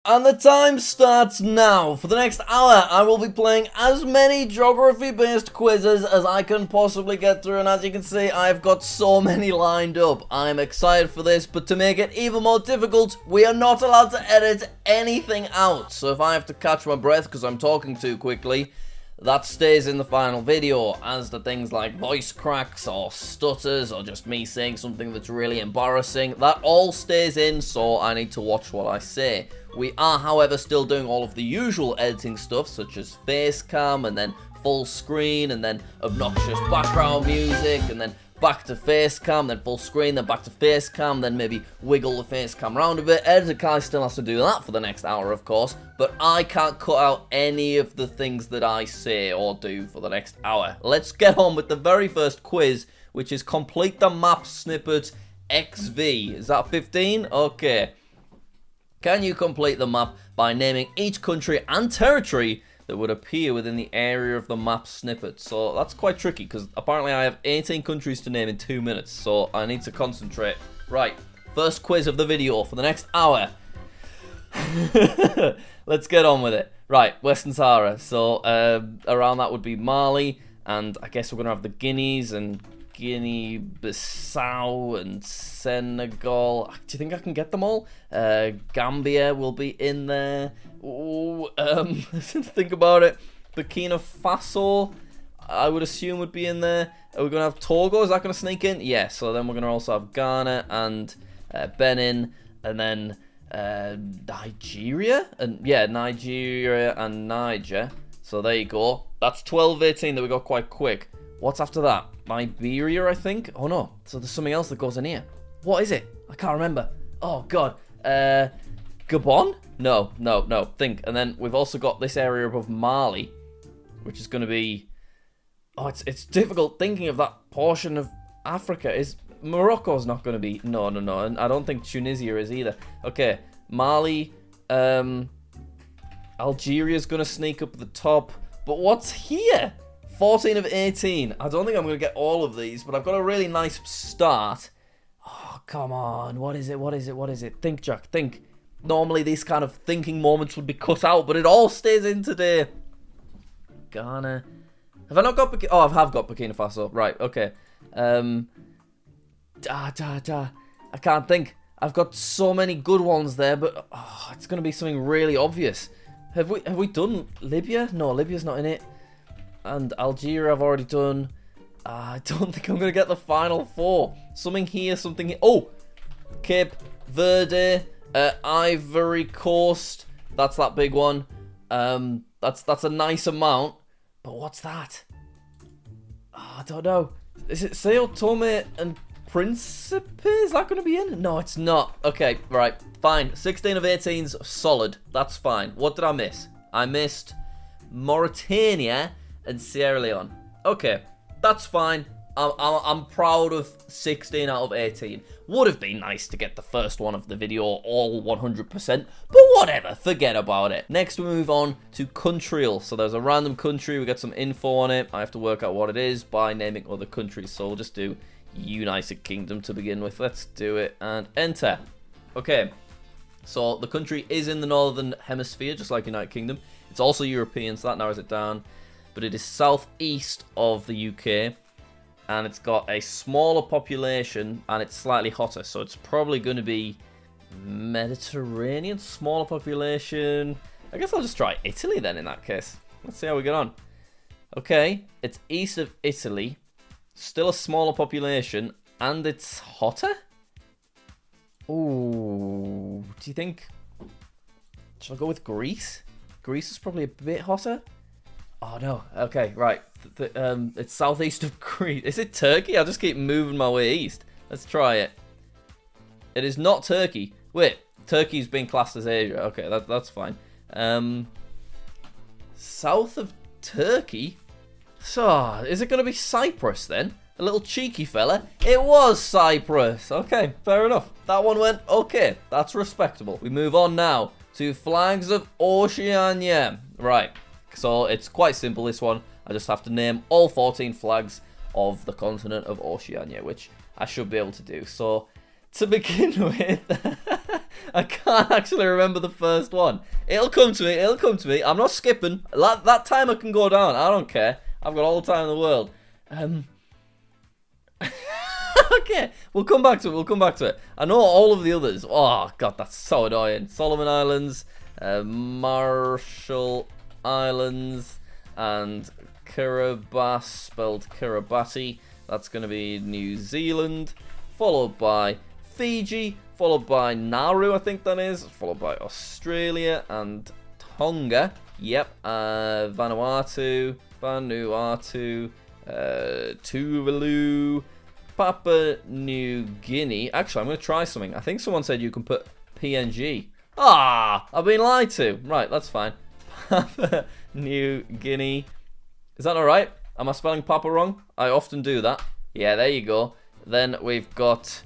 And the time starts now. For the next hour, I will be playing as many geography-based quizzes as I can possibly get through, and as you can see, I've got so many lined up. I'm excited for this, but to make it even more difficult, we are not allowed to edit anything out. So if I have to catch my breath because I'm talking too quickly, that stays in the final video, as the things like voice cracks or stutters or just me saying something that's really embarrassing, that all stays in, so I need to watch what I say. We are, however, still doing all of the usual editing stuff, such as face cam, and then full screen, and then obnoxious background music, and then back to face cam, then full screen, then back to face cam, then maybe wiggle the face cam around a bit. Editor Kai still has to do that for the next hour, of course, but I can't cut out any of the things that I say or do for the next hour. Let's get on with the very first quiz, which is complete the map snippet XV. Is that 15? Okay. Can you complete the map by naming each country and territory that would appear within the area of the map snippet? So that's quite tricky because apparently I have 18 countries to name in 2 minutes, so I need to concentrate. Right, first quiz of the video for the next hour. Let's get on with it. Right, Western Sahara. So around that would be Mali, and I guess we're going to have the Guineas and Guinea-Bissau and Senegal. Do you think I can get them all? Gambia will be in there. Ooh, think about it. Burkina Faso, I would assume, would be in there. Are we going to have Togo? Is that going to sneak in? Yeah, so then we're going to also have Ghana and Benin, and then Nigeria? And yeah, Nigeria and Niger. So there you go. That's 12, 18 that we got quite quick. What's after that? Liberia, I think? Oh no, so there's something else that goes in here. What is it? I can't remember. Oh god. Gabon? No. Think. And then we've also got this area above Mali, which is going to be... Oh, it's difficult thinking of that portion of Africa. Is Morocco's not going to be... No. And I don't think Tunisia is either. Okay, Mali. Algeria's going to sneak up at the top. But what's here? 14 of 18. I don't think I'm going to get all of these, but I've got a really nice start. Oh, come on. What is it? Think, Jack, think. Normally these kind of thinking moments would be cut out, but it all stays in today. Ghana. Have I not got Burkina? Oh, I have got Burkina Faso. Right, okay. I can't think. I've got so many good ones there, but it's going to be something really obvious. Have we done Libya? No, Libya's not in it. And Algeria I've already done. I don't think I'm going to get the final four. Something here, something here. Oh! Cape Verde, Ivory Coast. That's that big one. That's a nice amount. But what's that? Oh, I don't know. Is it Sao Tome and Principe? Is that going to be in? No, it's not. Okay, right. Fine. 16 of 18's solid. That's fine. What did I miss? I missed Mauritania and Sierra Leone. Okay, that's fine. I'm proud of 16 out of 18. Would have been nice to get the first one of the video all 100%, but whatever, forget about it. Next we move on to Countryal. So there's a random country, we get some info on it. I have to work out what it is by naming other countries. So we'll just do United Kingdom to begin with. Let's do it and enter. Okay, so the country is in the Northern Hemisphere, just like United Kingdom. It's also European, so that narrows it down. But it is southeast of the UK, and it's got a smaller population, and it's slightly hotter, so it's probably going to be Mediterranean, smaller population. I guess I'll just try Italy then in that case. Let's see how we get on. Okay, it's east of Italy, still a smaller population, and it's hotter? Ooh, do you think... Should I go with Greece? Greece is probably a bit hotter. Oh no, okay, right. It's southeast of Greece. Is it Turkey? I'll just keep moving my way east. Let's try it. It is not Turkey. Wait, Turkey's being classed as Asia. Okay, that's fine. South of Turkey? So, is it going to be Cyprus then? A little cheeky fella. It was Cyprus. Okay, fair enough. That one went okay. That's respectable. We move on now to flags of Oceania. Right. So it's quite simple, this one. I just have to name all 14 flags of the continent of Oceania, which I should be able to do. So to begin with, I can't actually remember the first one. It'll come to me. It'll come to me. I'm not skipping. That timer can go down. I don't care. I've got all the time in the world. Okay, we'll come back to it. We'll come back to it. I know all of the others. Oh, God, that's so annoying. Solomon Islands, Marshall Islands, and Kiribati, spelled Kiribati. That's going to be New Zealand, followed by Fiji, followed by Nauru, I think that is, followed by Australia and Tonga. Yep, Vanuatu, Tuvalu, Papua New Guinea. Actually, I'm going to try something. I think someone said you can put PNG. Ah, I've been lied to. Right, that's fine. Papua New Guinea. Is that alright? Am I spelling Papa wrong? I often do that. Yeah, there you go. Then we've got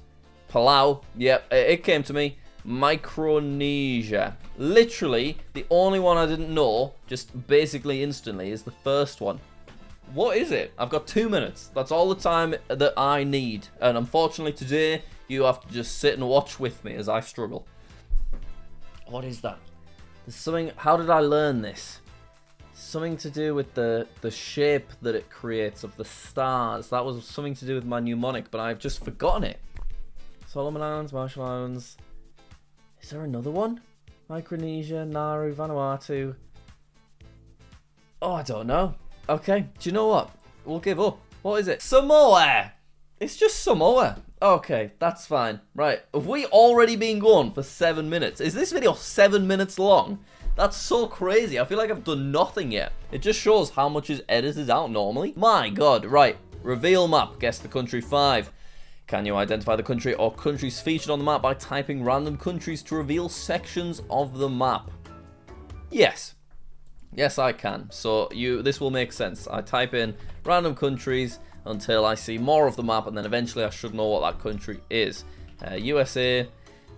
Palau. Yep, it came to me. Micronesia. Literally, the only one I didn't know, just basically instantly, is the first one. What is it? I've got 2 minutes. That's all the time that I need. And unfortunately today, you have to just sit and watch with me as I struggle. What is that? There's something... How did I learn this? Something to do with the shape that it creates of the stars. That was something to do with my mnemonic, but I've just forgotten it. Solomon Islands, Marshall Islands. Is there another one? Micronesia, Nauru, Vanuatu. Oh, I don't know. Okay, do you know what? We'll give up. What is it? Samoa! It's just Samoa. Okay, that's fine. Right, have we already been going for 7 minutes? Is this video 7 minutes long? That's so crazy. I feel like I've done nothing yet. It just shows how much is edited out normally. My God, right. Reveal map. Guess the country 5. Can you identify the country or countries featured on the map by typing random countries to reveal sections of the map? Yes. Yes, I can. So this will make sense. I type in random countries until I see more of the map, and then eventually I should know what that country is. USA,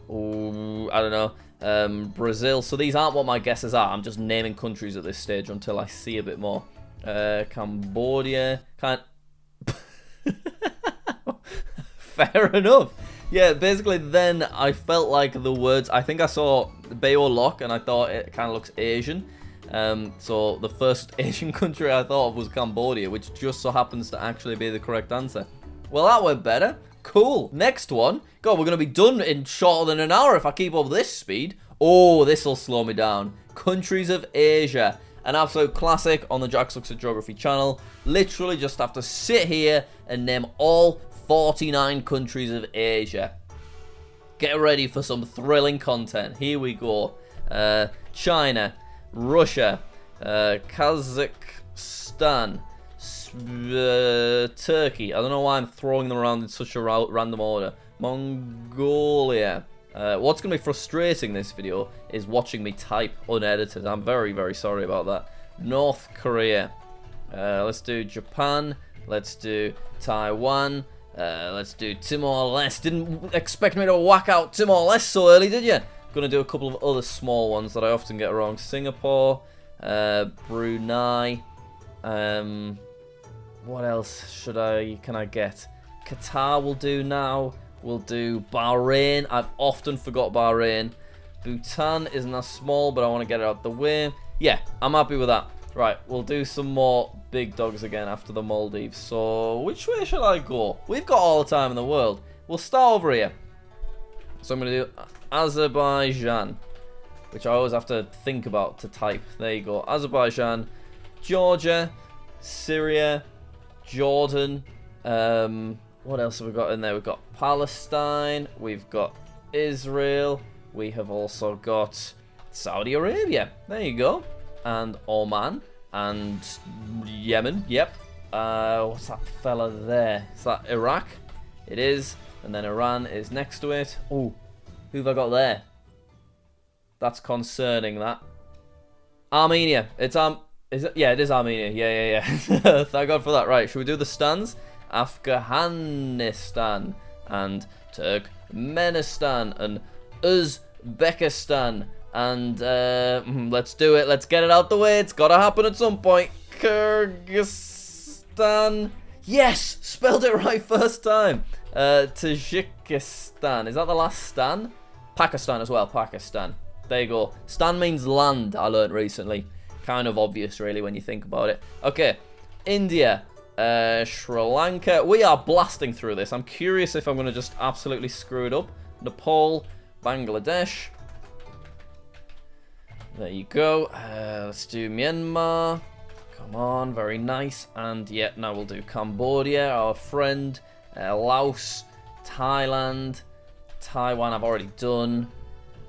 ooh, I don't know, Brazil. So these aren't what my guesses are. I'm just naming countries at this stage until I see a bit more. Cambodia, fair enough. Yeah, basically then I felt like the words, I think I saw Bayo Lock and I thought it kind of looks Asian. So the first Asian country I thought of was Cambodia, which just so happens to actually be the correct answer. Well, that went better. Cool. Next one. God, we're going to be done in shorter than an hour if I keep up this speed. Oh, this will slow me down. Countries of Asia. An absolute classic on the Jax Looks at Geography channel. Literally just have to sit here and name all 49 countries of Asia. Get ready for some thrilling content. Here we go. China. Russia, Kazakhstan, Turkey. I don't know why I'm throwing them around in such a random order. Mongolia. What's going to be frustrating this video is watching me type unedited. I'm very, very sorry about that. North Korea. Let's do Japan. Let's do Taiwan. Let's do Timor-Leste. Didn't expect me to whack out Timor-Leste so early, did you? Going to do a couple of other small ones that I often get wrong. Singapore, Brunei, what else can I get? Qatar will do now. We'll do Bahrain. I've often forgot Bahrain. Bhutan isn't as small, but I want to get it out the way. Yeah, I'm happy with that. Right, we'll do some more big dogs again after the Maldives. So, which way should I go? We've got all the time in the world. We'll start over here. So I'm going to do Azerbaijan, which I always have to think about to type. There you go. Azerbaijan, Georgia, Syria, Jordan. What else have we got in there? We've got Palestine. We've got Israel. We have also got Saudi Arabia. There you go. And Oman. And Yemen. Yep. What's that fella there? Is that Iraq? It is. And then Iran is next to it. Oh, who have I got there? That's concerning, that. Armenia. Is it? Yeah, it is Armenia. Yeah. Thank God for that. Right, should we do the stands? Afghanistan and Turkmenistan and Uzbekistan and let's do it. Let's get it out the way. It's got to happen at some point. Kyrgyzstan. Yes, spelled it right first time. Tajikistan. Is that the last stan? Pakistan as well. Pakistan. There you go. Stan means land, I learned recently. Kind of obvious, really, when you think about it. Okay. India. Sri Lanka. We are blasting through this. I'm curious if I'm going to just absolutely screw it up. Nepal. Bangladesh. There you go. Let's do Myanmar. Come on, very nice. And yeah, now we'll do Cambodia, our friend. Laos, Thailand, Taiwan I've already done.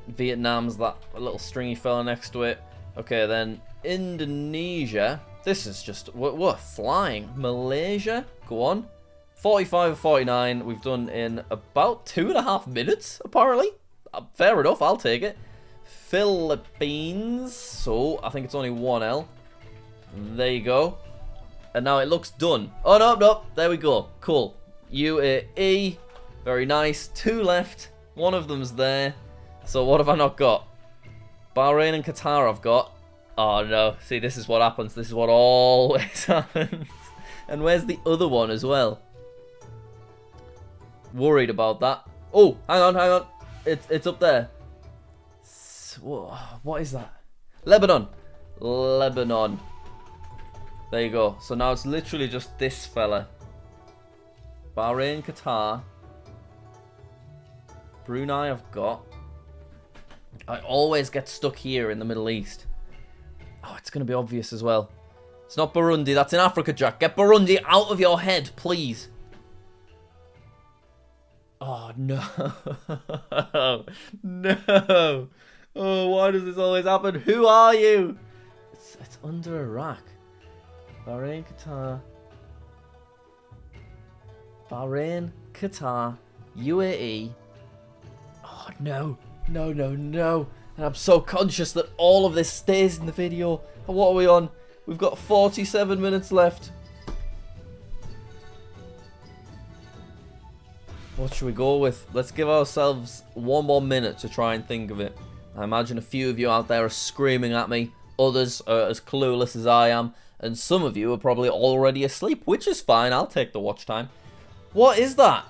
Vietnam's that little stringy fella next to it. Okay, then Indonesia. This is just, we're flying. Malaysia, go on. 45 and 49 we've done in about 2.5 minutes, apparently. Fair enough, I'll take it. Philippines, so I think it's only 1L. There you go. And now it looks done. Oh, no, there we go. Cool. UAE, very nice. 2 left. One of them's there. So what have I not got? Bahrain and Qatar I've got. Oh, no. See, this is what happens. This is what always happens. And where's the other one as well? Worried about that. Oh, hang on. It's up there. What is that? Lebanon. There you go. So now it's literally just this fella. Bahrain, Qatar. Brunei I've got. I always get stuck here in the Middle East. Oh, it's going to be obvious as well. It's not Burundi. That's in Africa, Jack. Get Burundi out of your head, please. Oh, no. No. Oh, why does this always happen? Who are you? It's under Iraq. Bahrain, Qatar. Bahrain, Qatar, UAE. Oh, no. And I'm so conscious that all of this stays in the video. And what are we on? We've got 47 minutes left. What should we go with? Let's give ourselves 1 more minute to try and think of it. I imagine a few of you out there are screaming at me. Others are as clueless as I am. And some of you are probably already asleep, which is fine. I'll take the watch time. What is that?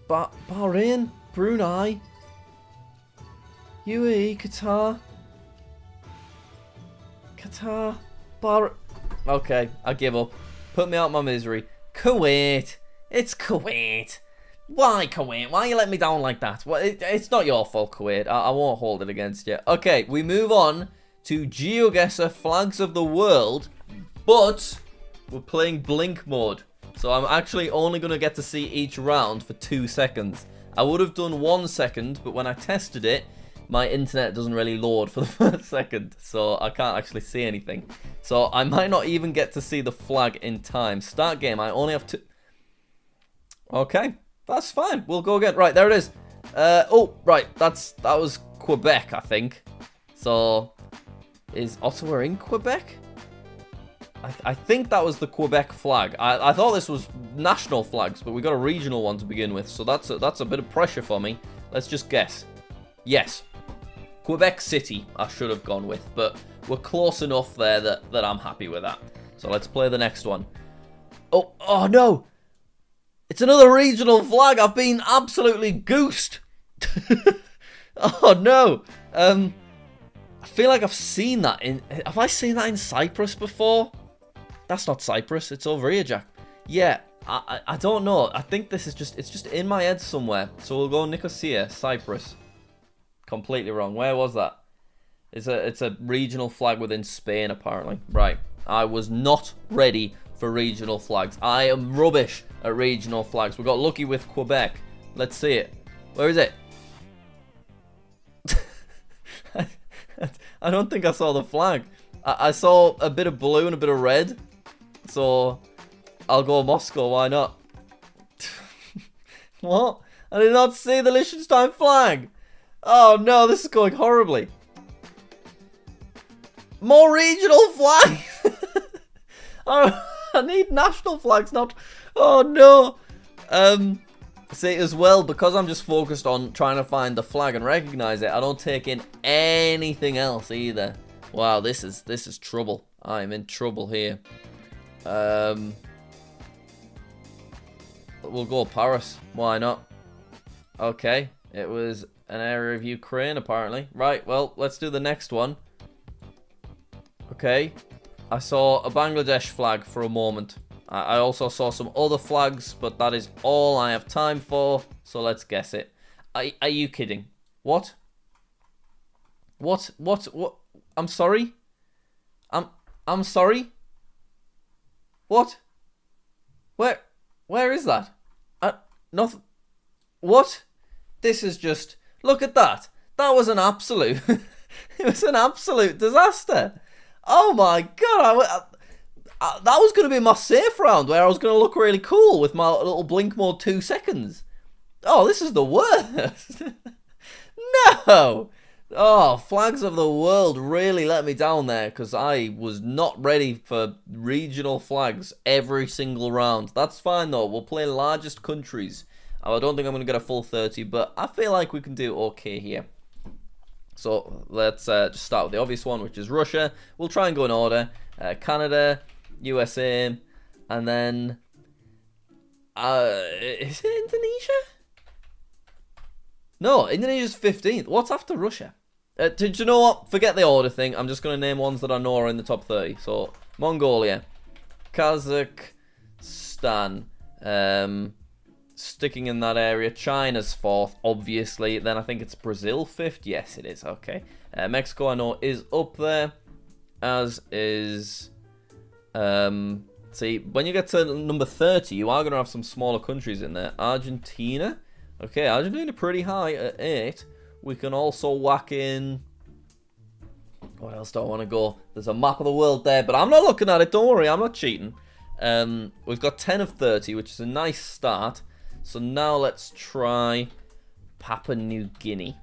Bahrain, Brunei, UAE, Qatar, Okay, I give up. Put me out my misery. Kuwait. It's Kuwait. Why Kuwait? Why you let me down like that? Well, it's not your fault, Kuwait. I won't hold it against you. Okay, we move on to GeoGuessr Flags of the World, but we're playing blink mode. So I'm actually only going to get to see each round for 2 seconds. I would have done 1 second, but when I tested it, my internet doesn't really load for the first second, so I can't actually see anything. So I might not even get to see the flag in time. Start game, I only have to... Okay, that's fine. We'll go again. Right, there it is. Oh, right, that was Quebec, I think. So, is Ottawa in Quebec? I think that was the Quebec flag. I thought this was national flags, but we got a regional one to begin with, so that's a bit of pressure for me. Let's just guess. Yes. Quebec City, I should have gone with, but we're close enough there that I'm happy with that. So let's play the next one. Oh no! It's another regional flag! I've been absolutely goosed! Oh no! I feel like I've seen that in... Have I seen that in Cyprus before? That's not Cyprus, it's over here, Jack. Yeah, I don't know. I think this is just... It's just in my head somewhere. So we'll go Nicosia, Cyprus. Completely wrong. Where was that? It's a regional flag within Spain, apparently. Right. I was not ready for regional flags. I am rubbish at regional flags. We got lucky with Quebec. Let's see it. Where is it? I don't think I saw the flag. I saw a bit of blue and a bit of red. So, I'll go Moscow. Why not? What? I did not see the Liechtenstein flag. Oh no, this is going horribly. More regional flags. Oh, I need national flags, not... Oh no. See, as well, because I'm just focused on trying to find the flag and recognize it, I don't take in anything else either. Wow, this is trouble. I'm in trouble here. We'll go Paris. Why not? Okay. It was an area of Ukraine, apparently. Right, well, let's do the next one. Okay. I saw a Bangladesh flag for a moment. I also saw some other flags, but that is all I have time for. So let's guess it. Are you kidding? What? What? I'm sorry? I'm sorry? What? Where is that? Nothing. What? This is just... Look at that. That was an absolute... It was an absolute disaster. Oh my god. That was going to be my safe round where I was going to look really cool with my little blink mode 2 seconds. Oh, this is the worst. No. Oh, Flags of the World really let me down there because I was not ready for regional flags every single round. That's fine though. We'll play largest countries. I don't think I'm going to get a full 30, but I feel like we can do okay here. So let's just start with the obvious one, which is Russia. We'll try and go in order. Canada, USA, and then... is it Indonesia? No, Indonesia's 15th. What's after Russia? Do you know what? Forget the order thing. I'm just going to name ones that I know are in the top 30. So, Mongolia, Kazakhstan, sticking in that area. China's 4th, obviously. Then I think it's Brazil 5th. Yes, it is. Okay. Mexico, I know, is up there. As is... see, when you get to number 30, you are going to have some smaller countries in there. Argentina. Okay, Argentina pretty high at 8. We can also whack in... What else do I want to go? There's a map of the world there, but I'm not looking at it. Don't worry, I'm not cheating. We've got 10 of 30, which is a nice start. So now let's try Papua New Guinea.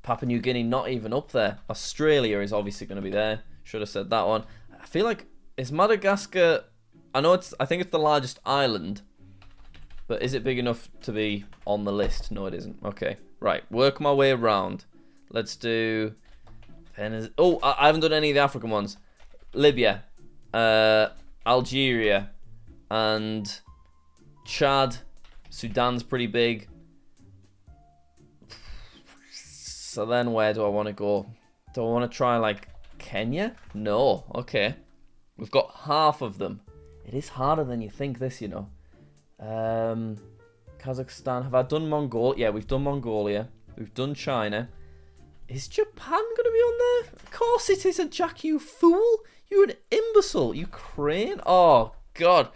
Papua New Guinea not even up there. Australia is obviously going to be there. Should have said that one. I feel like... Is Madagascar... I think it's the largest island. But is it big enough to be on the list? No, it isn't. Okay. Right. Work my way around. Let's do... Oh, I haven't done any of the African ones. Libya. Algeria. And... Chad. Sudan's pretty big. So then where do I want to go? Do I want to try, like, Kenya? No. Okay. We've got half of them. It is harder than you think, this, you know. Kazakhstan. Have I done Mongolia? Yeah, we've done Mongolia. We've done China. Is Japan going to be on there? Of course it isn't, Jack, you fool. You're an imbecile. Ukraine? Oh, God.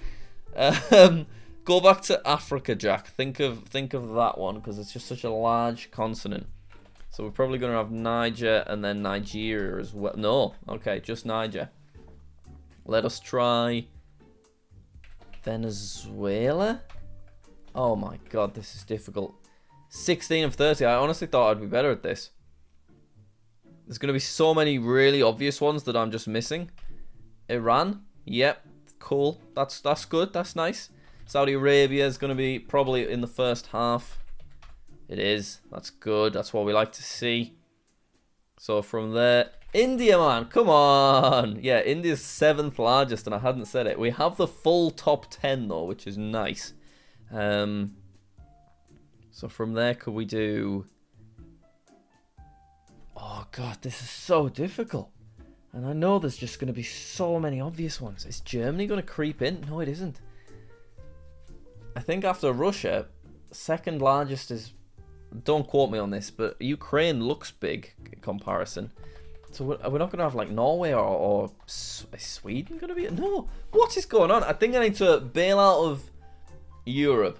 Go back to Africa, Jack. Think of that one, because it's just such a large continent. So we're probably going to have Niger and then Nigeria as well. No. Okay, just Niger. Let us try... Venezuela? Oh my god, this is difficult. 16 of 30. I honestly thought I'd be better at this. There's going to be so many really obvious ones that I'm just missing. Iran? Yep. Cool. That's good. That's nice. Saudi Arabia is going to be probably in the first half. It is. That's good. That's what we like to see. So from there... India, man, come on. Yeah, India's 7th largest, and I hadn't said it. We have the full top 10, though, which is nice. So from there, could we do... Oh, God, this is so difficult. And I know there's just going to be so many obvious ones. Is Germany going to creep in? No, it isn't. I think after Russia, 2nd largest is... Don't quote me on this, but Ukraine looks big in comparison. So we're not going to have, like, Norway or is Sweden going to be... No! What is going on? I think I need to bail out of Europe.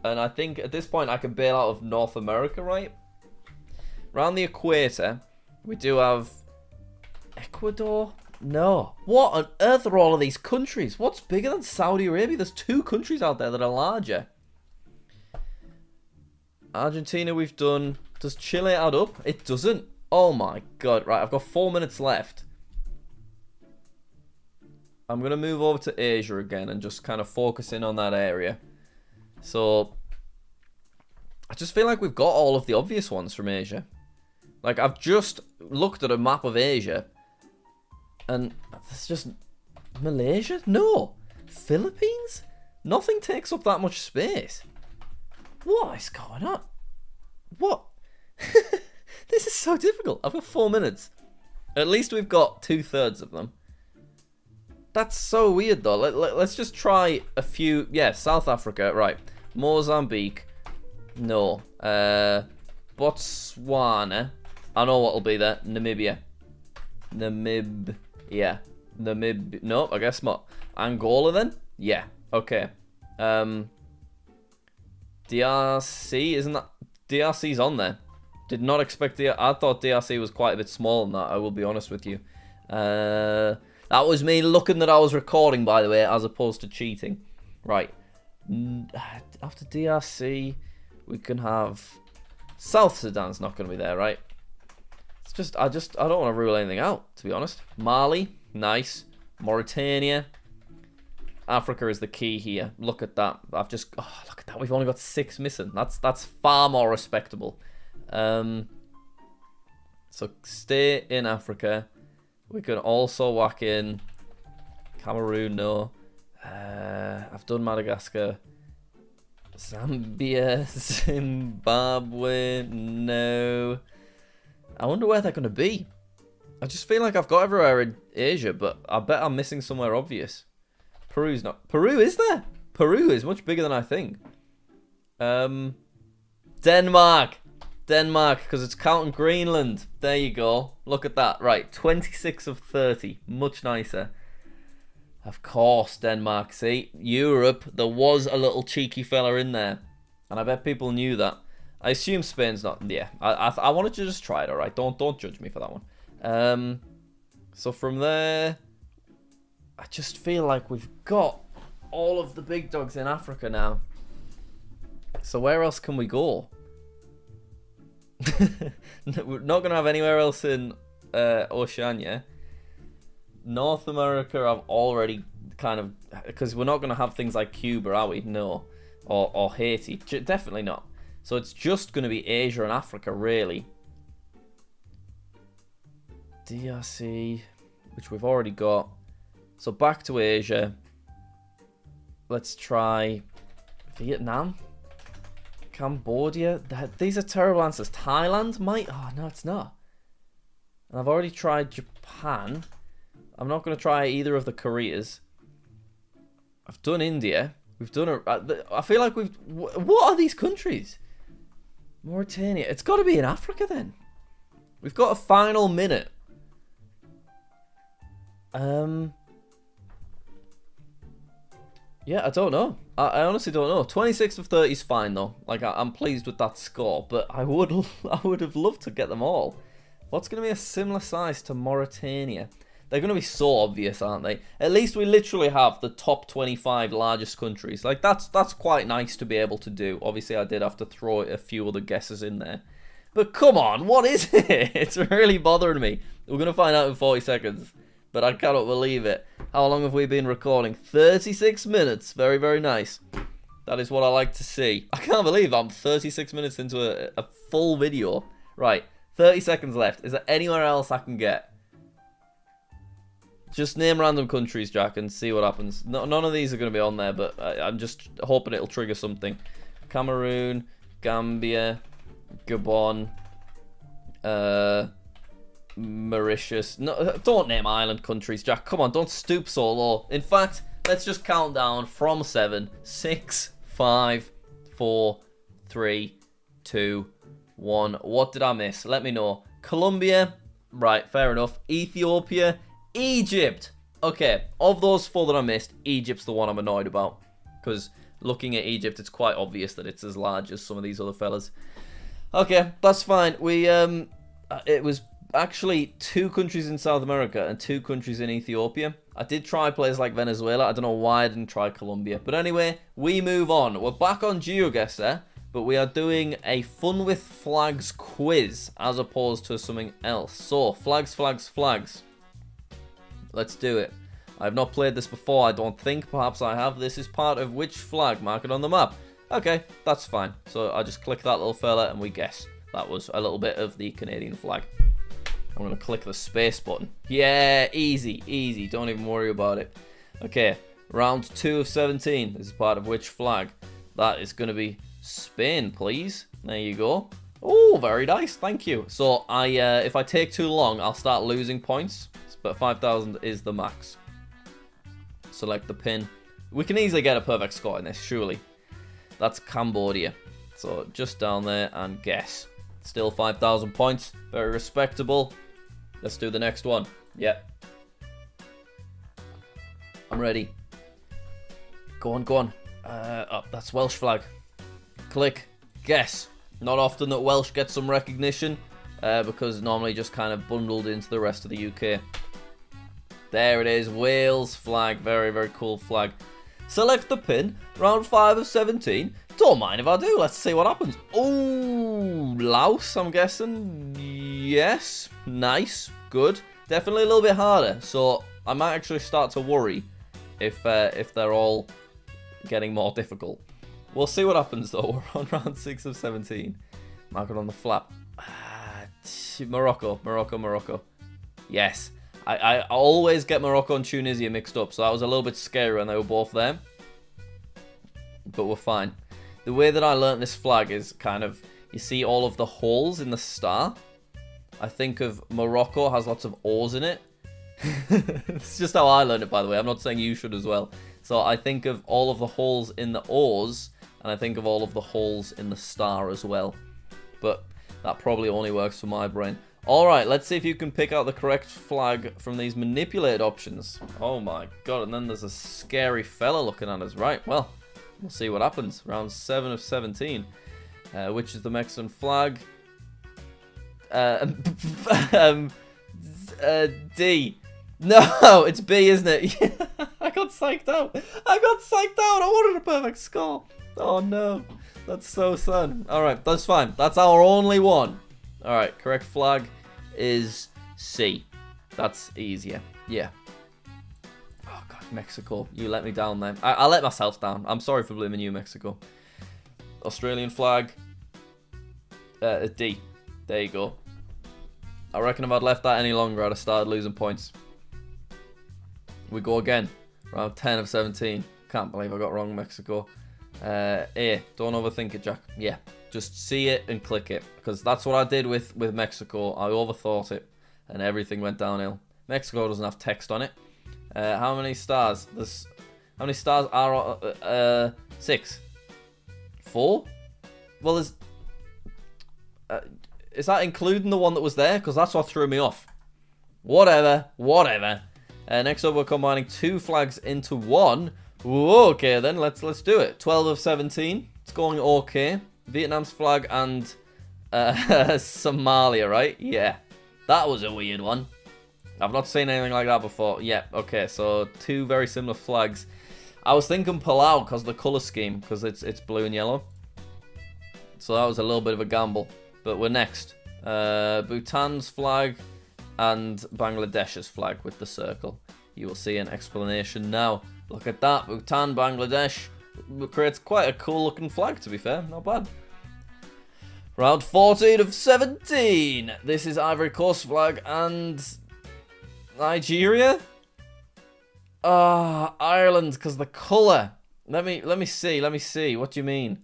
And I think at this point I can bail out of North America, right? Around the equator, we do have... Ecuador? No. What on earth are all of these countries? What's bigger than Saudi Arabia? There's 2 countries out there that are larger. Argentina we've done... Does Chile add up? It doesn't. Oh my god. Right, I've got 4 minutes left. I'm going to move over to Asia again and just kind of focus in on that area. So, I just feel like we've got all of the obvious ones from Asia. Like, I've just looked at a map of Asia. And it's just... Malaysia? No. Philippines? Nothing takes up that much space. What is going on? What? This is so difficult. I've got 4 minutes. At least we've got 2/3 of them. That's so weird, though. Let's just try a few. Yeah, South Africa. Right. Mozambique. No. Botswana. I know what'll be there. Namibia. Yeah. No, I guess not. Angola, then? Yeah. Okay. DRC, isn't that... DRC's on there. Did not expect I thought DRC was quite a bit smaller than that, I will be honest with you. That was me looking that I was recording, by the way, as opposed to cheating. Right. After DRC, we can have... South Sudan's not going to be there, right? It's just... I don't want to rule anything out, to be honest. Mali, nice. Mauritania. Africa is the key here. Look at that. Look at that. We've only got 6 missing. That's far more respectable. So stay in Africa. We can also whack in Cameroon, no. I've done Madagascar. Zambia, Zimbabwe, no. I wonder where they're going to be. I just feel like I've got everywhere in Asia, but I bet I'm missing somewhere obvious. Peru's not. Peru is there? Peru is much bigger than I think. Denmark. Denmark, because it's counting Greenland. There you go. Look at that. Right, 26 of 30. Much nicer. Of course, Denmark. See, Europe, there was a little cheeky fella in there. And I bet people knew that. I assume Spain's not. Yeah, I wanted to just try it, alright? Don't judge me for that one. So from there, I just feel like we've got all of the big dogs in Africa now. So where else can we go? We're not going to have anywhere else in Oceania. North America, I've already kind of... Because we're not going to have things like Cuba, are we? No. Or Haiti. Definitely not. So it's just going to be Asia and Africa, really. DRC, which we've already got. So back to Asia. Let's try Vietnam. Cambodia. These are terrible answers. Thailand might... Oh, no, it's not. And I've already tried Japan. I'm not going to try either of the Koreas. I've done India. We've done... I feel like we've... What are these countries? Mauritania. It's got to be in Africa, then. We've got a final minute. Yeah, I don't know. I honestly don't know. 26 of 30 is fine, though. Like, I'm pleased with that score, but I would have loved to get them all. What's going to be a similar size to Mauritania? They're going to be so obvious, aren't they? At least we literally have the top 25 largest countries. Like, that's quite nice to be able to do. Obviously, I did have to throw a few other guesses in there. But come on, what is it? It's really bothering me. We're going to find out in 40 seconds. But I cannot believe it. How long have we been recording? 36 minutes. Very, very nice. That is what I like to see. I can't believe I'm 36 minutes into a full video. Right, 30 seconds left. Is there anywhere else I can get? Just name random countries, Jack, and see what happens. No, none of these are going to be on there, but I'm just hoping it'll trigger something. Cameroon, Gambia, Gabon, Mauritius. No, don't name island countries, Jack. Come on, don't stoop so low. In fact, let's just count down from 7. 6, 5, 4, 3, 2, 1. What did I miss? Let me know. Colombia. Right, fair enough. Ethiopia. Egypt. Okay, of those 4 that I missed, Egypt's the one I'm annoyed about. Because looking at Egypt, it's quite obvious that it's as large as some of these other fellas. Okay, that's fine. It was actually 2 countries in South America and 2 countries in Ethiopia. I did try places like Venezuela. I don't know why I didn't try Colombia. But anyway, we move on. We're back on GeoGuessr, but we are doing a Fun with Flags quiz as opposed to something else. So, flags, flags, flags. Let's do it. I have not played this before, I don't think. Perhaps I have. This is part of which flag? Mark it on the map. Okay, that's fine. So I just click that little fella and we guess. That was a little bit of the Canadian flag. I'm going to click the space button. Yeah, easy, easy. Don't even worry about it. Okay, Round 2 of 17. This is part of which flag? That is going to be Spain, please. There you go. Oh, very nice. Thank you. So, if I take too long, I'll start losing points. But 5,000 is the max. Select the pin. We can easily get a perfect score in this, surely. That's Cambodia. So, just down there and guess. Still 5,000 points. Very respectable. Let's do the next one. Yep. I'm ready. Go on, go on. Oh, that's Welsh flag. Click. Guess. Not often that Welsh gets some recognition, because normally just kind of bundled into the rest of the UK. There it is. Wales flag. Very, very cool flag. Select the pin. Round 5 of 17. Don't mind if I do. Let's see what happens. Oh, Laos, I'm guessing. Yes. Nice. Good. Definitely a little bit harder. So I might actually start to worry if they're all getting more difficult. We'll see what happens though. We're on round 6 of 17. Mark it on the flap. Morocco. Yes. I always get Morocco and Tunisia mixed up, so that was a little bit scary when they were both there. But we're fine. The way that I learnt this flag is kind of, you see all of the holes in the star. I think of Morocco has lots of O's in it. It's just how I learned it, by the way. I'm not saying you should as well. So I think of all of the holes in the O's, and I think of all of the holes in the star as well. But that probably only works for my brain. Alright, let's see if you can pick out the correct flag from these manipulated options. Oh my god, and then there's a scary fella looking at us. Right, well, we'll see what happens. Round 7 of 17. Which is the Mexican flag? D. No, it's B, isn't it? I got psyched out. I wanted a perfect score. Oh no, that's so sad. Alright, that's fine. That's our only one. Alright, correct flag is C. That's easier. Yeah. Oh god, Mexico. You let me down then. I let myself down. I'm sorry for blaming you, Mexico. Australian flag. D. There you go. I reckon if I'd left that any longer, I'd have started losing points. We go again. Round 10 of 17. Can't believe I got wrong, Mexico. A. Don't overthink it, Jack. Yeah. Just see it and click it. Because that's what I did with Mexico. I overthought it. And everything went downhill. Mexico doesn't have text on it. How many stars? How many stars are 6? 4? Well, there's... is that including the one that was there? Because that's what threw me off. Whatever. Next up, we're combining 2 flags into one. Ooh, okay, then let's do it. 12 of 17. It's going okay. Vietnam's flag and Somalia, right? Yeah, that was a weird one. I've not seen anything like that before. Yeah, okay, so 2 very similar flags. I was thinking Palau because of the colour scheme, because it's blue and yellow. So that was a little bit of a gamble. But we're next. Bhutan's flag and Bangladesh's flag with the circle. You will see an explanation now. Look at that. Bhutan, Bangladesh creates quite a cool looking flag, to be fair. Not bad. Round 14 of 17. This is Ivory Coast flag and Nigeria. Ireland, because the colour. Let me see. What do you mean?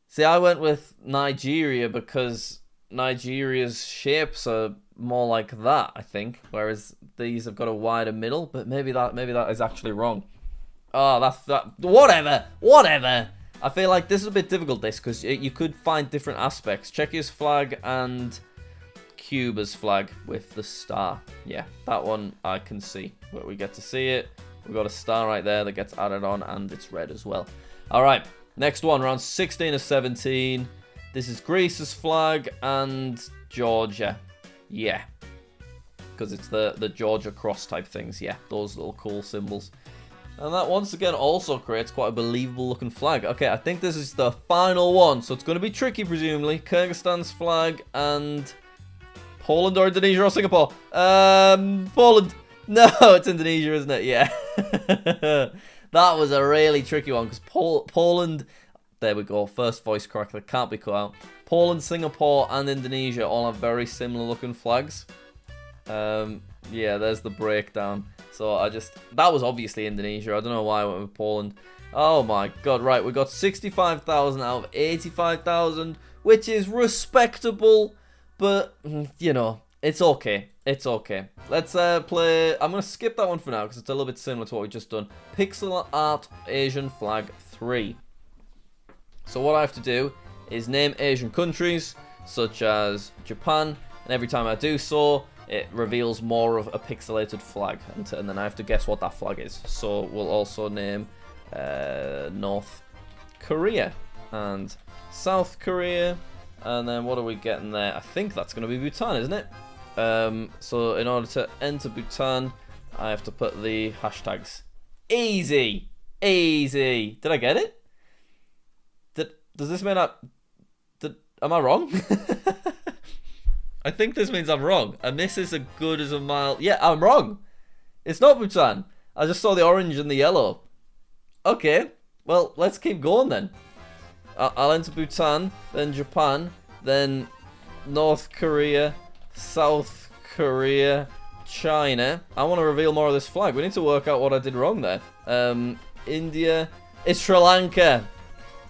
See, I went with Nigeria because Nigeria's shapes are more like that, I think, whereas these have got a wider middle. But maybe that is actually wrong. Oh, that. Whatever. I feel like this is a bit difficult, this, because you could find different aspects. Czechia's flag and Cuba's flag with the star. Yeah, that one I can see. But we get to see it. We've got a star right there that gets added on, and it's red as well. All right, next one, round 16 of 17. This is Greece's flag and Georgia. Yeah, because it's the Georgia cross type things. Yeah, those little cool symbols. And that once again also creates quite a believable looking flag. Okay, I think this is the final one, so it's going to be tricky presumably. Kyrgyzstan's flag and Poland or Indonesia or Singapore? Poland. No, it's Indonesia, isn't it? Yeah. That was a really tricky one because Poland, there we go, first voice crack that can't be cut out. Poland, Singapore and Indonesia all have very similar looking flags. Yeah, there's the breakdown. So that was obviously Indonesia. I don't know why I went with Poland. Oh my god, right, we got 65,000 out of 85,000, which is respectable, but, you know, it's okay. It's okay. Let's play. I'm going to skip that one for now because it's a little bit similar to what we've just done. Pixel Art Asian Flag 3. So what I have to do is name Asian countries, such as Japan, and every time I do so, it reveals more of a pixelated flag, and then I have to guess what that flag is. So we'll also name North Korea and South Korea, and then what are we getting there? I think that's going to be Bhutan, isn't it? So in order to enter Bhutan, I have to put the hashtags. Easy! Easy! Did I get it? Does this mean am I wrong? I think this means I'm wrong, and this is as good as a mile. Yeah, I'm wrong. It's not Bhutan. I just saw the orange and the yellow. Okay, well, let's keep going then. I'll enter Bhutan, then Japan, then North Korea, South Korea, China. I want to reveal more of this flag. We need to work out what I did wrong there. India. It's Sri Lanka.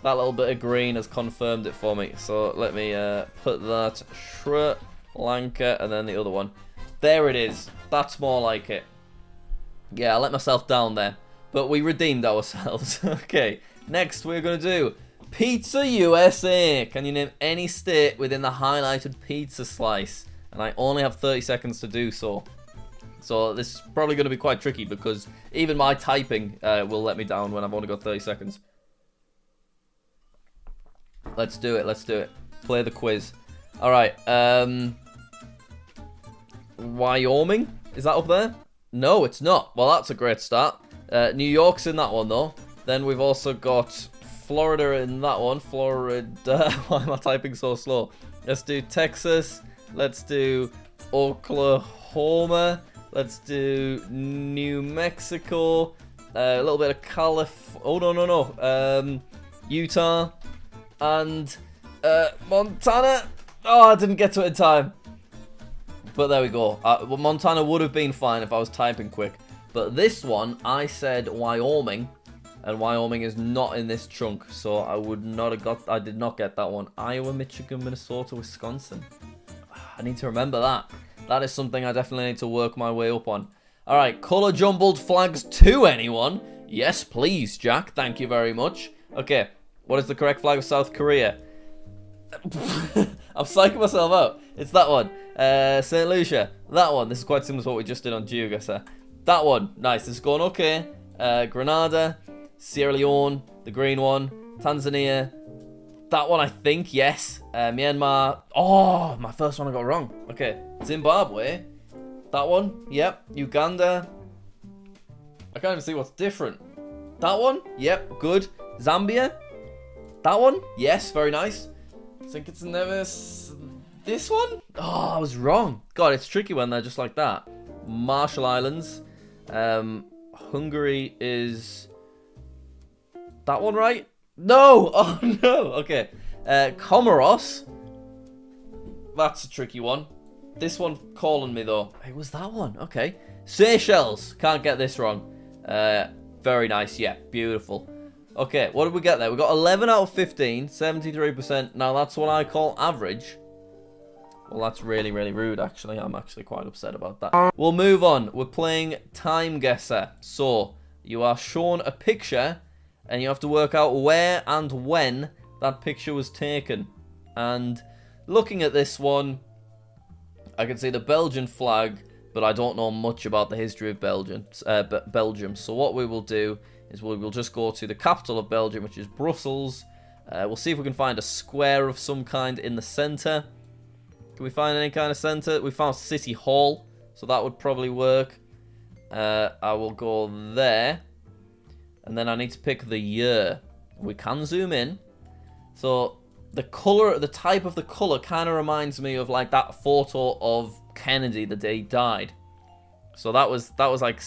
That little bit of green has confirmed it for me. So let me put that Sri Lanka and then the other one. There it is. That's more like it. Yeah, I let myself down there. But we redeemed ourselves. Okay, next we're going to do Pizza USA. Can you name any state within the highlighted pizza slice? And I only have 30 seconds to do so. So this is probably going to be quite tricky because even my typing will let me down when I've only got 30 seconds. Let's do it, let's do it. Play the quiz. Alright, Wyoming? Is that up there? No, it's not. Well, that's a great start. New York's in that one, though. Then we've also got Florida in that one. Florida. Why am I typing so slow? Let's do Texas. Let's do Oklahoma. Let's do New Mexico. A little bit of California. Oh, no. Utah. And Montana. Oh, I didn't get to it in time. But there we go. Well, Montana would have been fine if I was typing quick. But this one, I said Wyoming. And Wyoming is not in this chunk. So I would not have got... I did not get that one. Iowa, Michigan, Minnesota, Wisconsin. I need to remember that. That is something I definitely need to work my way up on. Alright, colour jumbled flags to anyone? Yes, please, Jack. Thank you very much. Okay, what is the correct flag of South Korea? I'm psyching myself out. It's that one. St. Lucia. That one. This is quite similar to what we just did on GeoGuessr. That one. Nice. This is going okay. Grenada. Sierra Leone. The green one. Tanzania. That one, I think. Yes. Myanmar. Oh, my first one I got wrong. Okay. Zimbabwe. That one. Yep. Uganda. I can't even see what's different. That one. Yep. Good. Zambia. That one. Yes. Very nice. I think it's never... This one? Oh, I was wrong. God, it's tricky when they're just like that. Marshall Islands. Hungary is... That one right? No! Oh, no! Okay. Comoros. That's a tricky one. This one calling me, though. It was that one. Okay. Seychelles. Can't get this wrong. Very nice. Yeah, beautiful. Okay, what did we get there? We got 11 out of 15, 73%. Now, that's what I call average. Well, that's really, really rude, actually. I'm actually quite upset about that. We'll move on. We're playing Time Guesser. So, you are shown a picture, and you have to work out where and when that picture was taken. And looking at this one, I can see the Belgian flag, but I don't know much about the history of Belgium. So what we will do is we will just go to the capital of Belgium, which is Brussels. We'll see if we can find a square of some kind in the centre. Can we find any kind of centre? We found City Hall, so that would probably work. I will go there. And then I need to pick the year. We can zoom in. So the colour, the type of the colour kind of reminds me of like that photo of Kennedy the day he died. So that was like...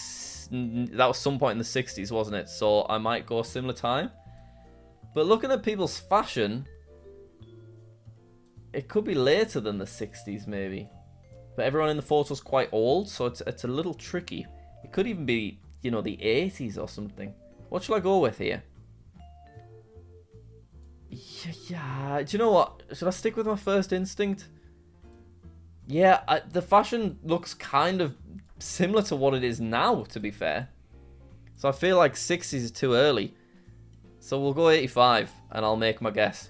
That was some point in the 60s, wasn't it? So I might go a similar time. But looking at people's fashion, it could be later than the 60s, maybe. But everyone in the photo's quite old, so it's a little tricky. It could even be, you know, the 80s or something. What shall I go with here? Yeah, do you know what? Should I stick with my first instinct? Yeah, the fashion looks kind of similar to what it is now, to be fair. So I feel like 60s is too early. So we'll go 85, and I'll make my guess.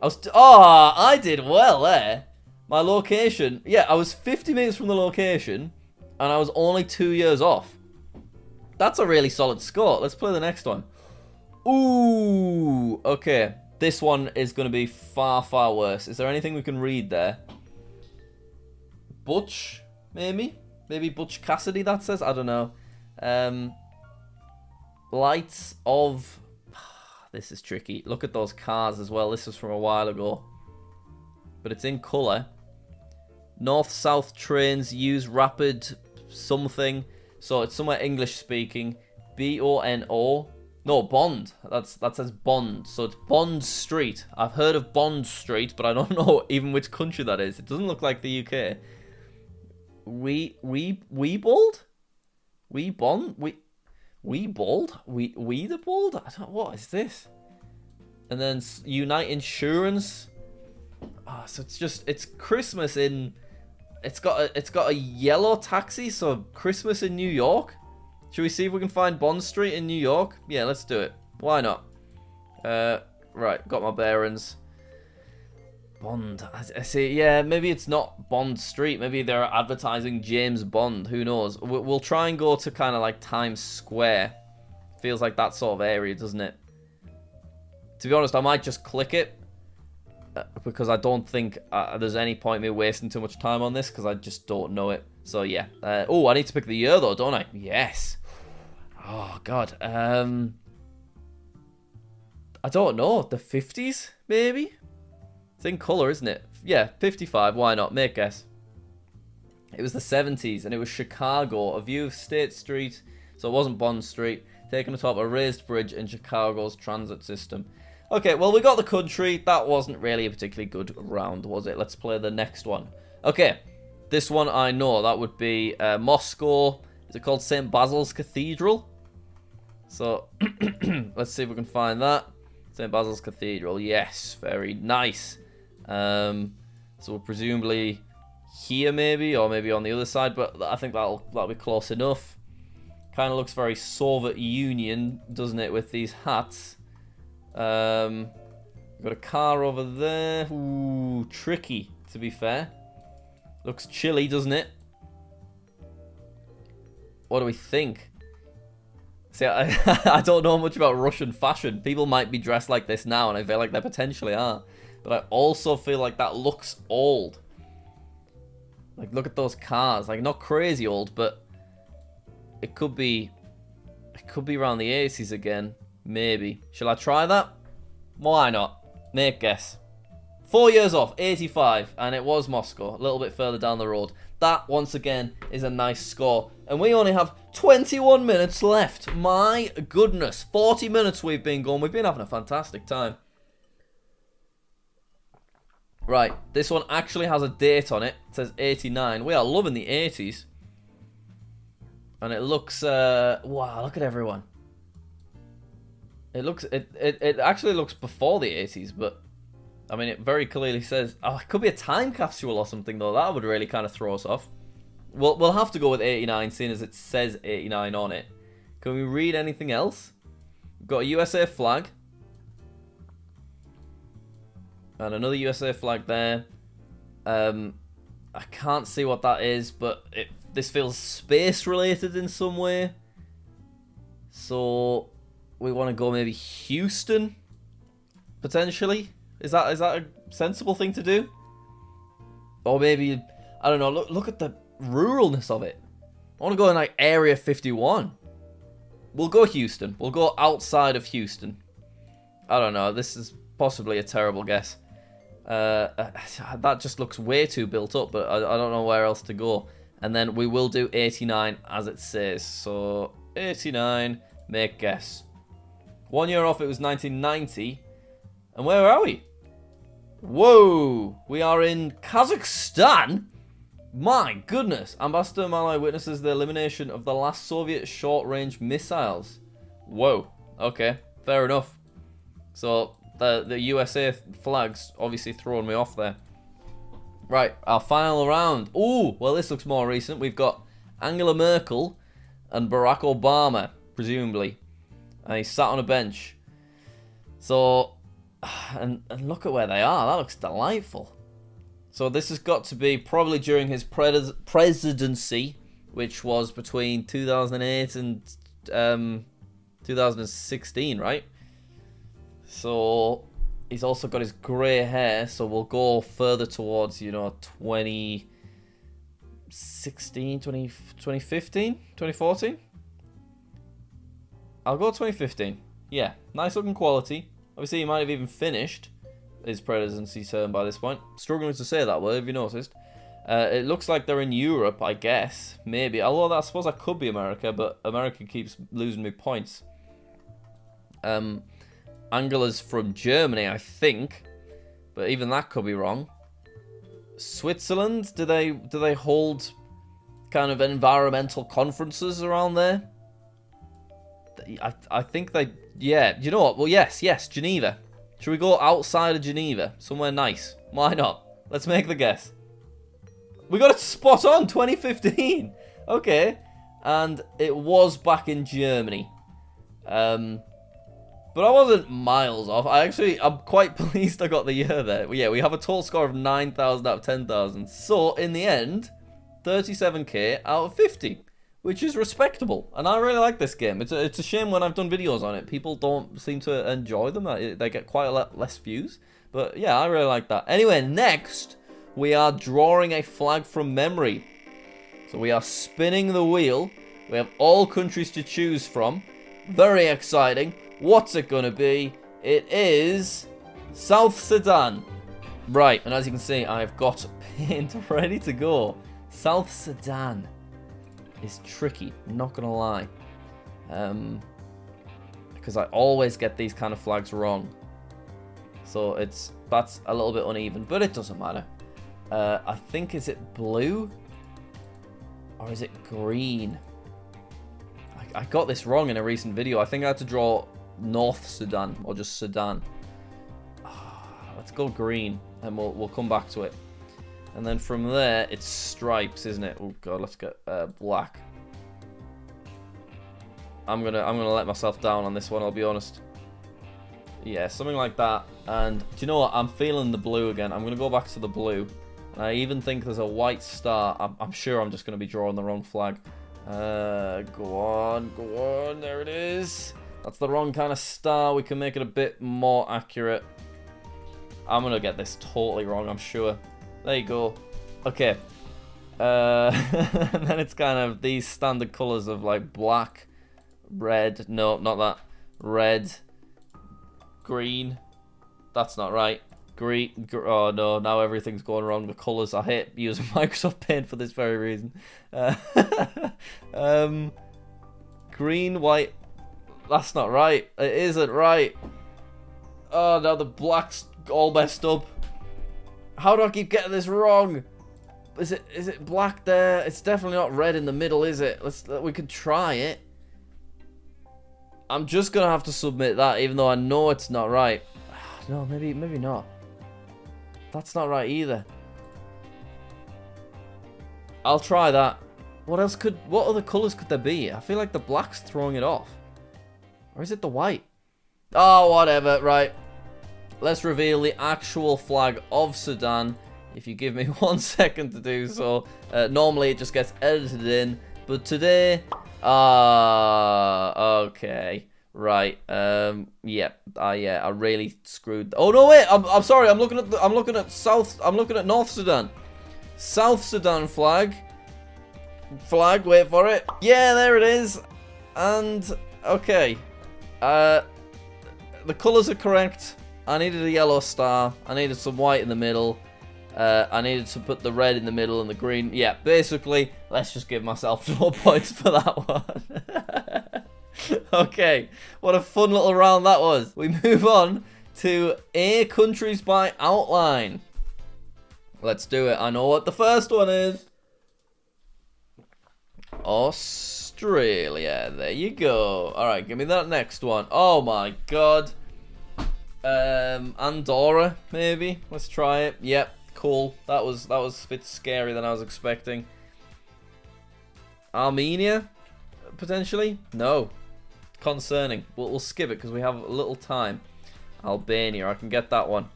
I did well there. My location, yeah, I was 50 minutes from the location, and I was only 2 years off. That's a really solid score. Let's play the next one. Ooh, okay. This one is going to be far, far worse. Is there anything we can read there? Butch, maybe? Maybe Butch Cassidy, that says? I don't know. Lights of... This is tricky. Look at those cars as well. This was from a while ago. But it's in colour. North-south trains use rapid something. So it's somewhere English-speaking. B-O-N-O. No, Bond. That says Bond. So it's Bond Street. I've heard of Bond Street, but I don't know even which country that is. It doesn't look like the UK. Weebold? Weebond? Weebold? Weederbold? I don't know. What is this? And then Unite Insurance. So it's Christmas in... It's got a yellow taxi, so Christmas in New York. Should we see if we can find Bond Street in New York? Yeah, let's do it. Why not? Right, got my bearings. Bond. I see. Yeah, maybe it's not Bond Street. Maybe they're advertising James Bond. Who knows? We'll try and go to kind of like Times Square. Feels like that sort of area, doesn't it? To be honest, I might just click it. Because I don't think there's any point in me wasting too much time on this. Because I just don't know it. So yeah. Oh, I need to pick the year though, don't I? Yes. Oh, God. I don't know. The 50s, maybe? It's in colour, isn't it? Yeah, 55. Why not? Make guess. It was the 70s, and it was Chicago. A view of State Street, so it wasn't Bond Street, taken atop a raised bridge in Chicago's transit system. Okay, well, we got the country. That wasn't really a particularly good round, was it? Let's play the next one. Okay, this one I know. That would be Moscow. Is it called St. Basil's Cathedral? So, let's see if we can find that. St. Basil's Cathedral. Yes, very nice. So we're presumably here maybe, or maybe on the other side, but I think that'll be close enough. Kind of looks very Soviet Union, doesn't it, with these hats. We've got a car over there. Ooh, tricky, to be fair. Looks chilly, doesn't it? What do we think? See, I don't know much about Russian fashion. People might be dressed like this now, and I feel like they potentially are. But I also feel like that looks old. Like, look at those cars. Like, not crazy old, but it could be around the 80s again. Maybe. Shall I try that? Why not? Make guess. 4 years off, 85, and it was Moscow, a little bit further down the road. That, once again, is a nice score. And we only have 21 minutes left. My goodness, 40 minutes we've been going. We've been having a fantastic time. Right, this one actually has a date on it. It says 89. We are loving the 80s. And it looks, wow, look at everyone. It actually looks before the 80s, but I mean, it very clearly says... Oh, it could be a time capsule or something, though. That would really kind of throw us off. We'll have to go with 89, seeing as it says 89 on it. Can we read anything else? We've got a USA flag. And another USA flag there. I can't see what that is, but this feels space-related in some way. So, we want to go maybe Houston, potentially. Is that a sensible thing to do? Or maybe, I don't know, look at the ruralness of it. I want to go in like Area 51. We'll go Houston. We'll go outside of Houston. I don't know, this is possibly a terrible guess. That just looks way too built up, but I don't know where else to go. And then we will do 89 as it says. So, 89, make guess. 1 year off, it was 1990. And where are we? Whoa! We are in Kazakhstan? My goodness! Ambassador Malai witnesses the elimination of the last Soviet short-range missiles. Whoa. Okay, fair enough. So, the USA flag's obviously throwing me off there. Right, our final round. Ooh, well this looks more recent. We've got Angela Merkel and Barack Obama, presumably. And he's sat on a bench. So, and look at where they are. That looks delightful. So this has got to be probably during his presidency, which was between 2008 and 2016, right? So he's also got his grey hair, so we'll go further towards, you know, 2016, 2015, 2014? I'll go 2015. Yeah, nice looking quality. Obviously, he might have even finished his presidency term by this point. Struggling to say that word, have you noticed? It looks like they're in Europe, I guess. Maybe. Although I suppose that could be America, but America keeps losing me points. Angela's from Germany, I think. But even that could be wrong. Switzerland? Do they hold kind of environmental conferences around there? I think they... Yeah, you know what? Well, yes, Geneva. Should we go outside of Geneva? Somewhere nice. Why not? Let's make the guess. We got it spot on, 2015. Okay. And it was back in Germany. But I wasn't miles off. I'm quite pleased I got the year there. Yeah, we have a total score of 9,000 out of 10,000. So, in the end, 37k out of 50. Which is respectable, and I really like this game. It's a shame when I've done videos on it, people don't seem to enjoy them. They get quite a lot less views, but yeah, I really like that. Anyway, next, we are drawing a flag from memory. So we are spinning the wheel. We have all countries to choose from. Very exciting. What's it gonna be? It is South Sudan. Right, and as you can see, I've got paint ready to go. South Sudan is tricky, not gonna lie, because I always get these kind of flags wrong, so that's a little bit uneven, but it doesn't matter. I think, is it blue or is it green? I got this wrong in a recent video. I think I had to draw North Sudan or just Sudan. Let's go green and we'll come back to it. And then from there, it's stripes, isn't it? Oh god, let's get black. I'm gonna let myself down on this one, I'll be honest. Yeah, something like that. And do you know what? I'm feeling the blue again. I'm gonna go back to the blue. And I even think there's a white star. I'm sure I'm just gonna be drawing the wrong flag. Go on. There it is. That's the wrong kind of star. We can make it a bit more accurate. I'm gonna get this totally wrong, I'm sure. There you go. Okay. And then it's kind of these standard colours of like black, red. No, not that. Red, green. That's not right. Green. Oh no, now everything's going wrong. The colours. I hate using Microsoft Paint for this very reason. Green, white. That's not right. It isn't right. Oh no, the black's all messed up. How do I keep getting this wrong? Is it black there? It's definitely not red in the middle, is it? We could try it. I'm just gonna have to submit that, even though I know it's not right. No, maybe not. That's not right either. I'll try that. What other colours could there be? I feel like the black's throwing it off. Or is it the white? Oh, whatever, right. Let's reveal the actual flag of Sudan, if you give me 1 second to do so. Normally it just gets edited in, but today... okay. Right. Yeah. I really screwed... Oh, no, wait! I'm sorry, I'm looking at North Sudan. South Sudan flag. Wait for it. Yeah, there it is. And, okay. The colours are correct. I needed a yellow star. I needed some white in the middle. I needed to put the red in the middle and the green. Yeah, basically, let's just give myself 4 points for that one. Okay, what a fun little round that was. We move on to A countries by outline. Let's do it. I know what the first one is. Australia. There you go. Alright, give me that next one. Oh my god. Andorra, maybe. Let's try it. Yep, cool. That was a bit scary than I was expecting. Armenia, potentially? No. Concerning. We'll skip it because we have a little time. Albania, I can get that one.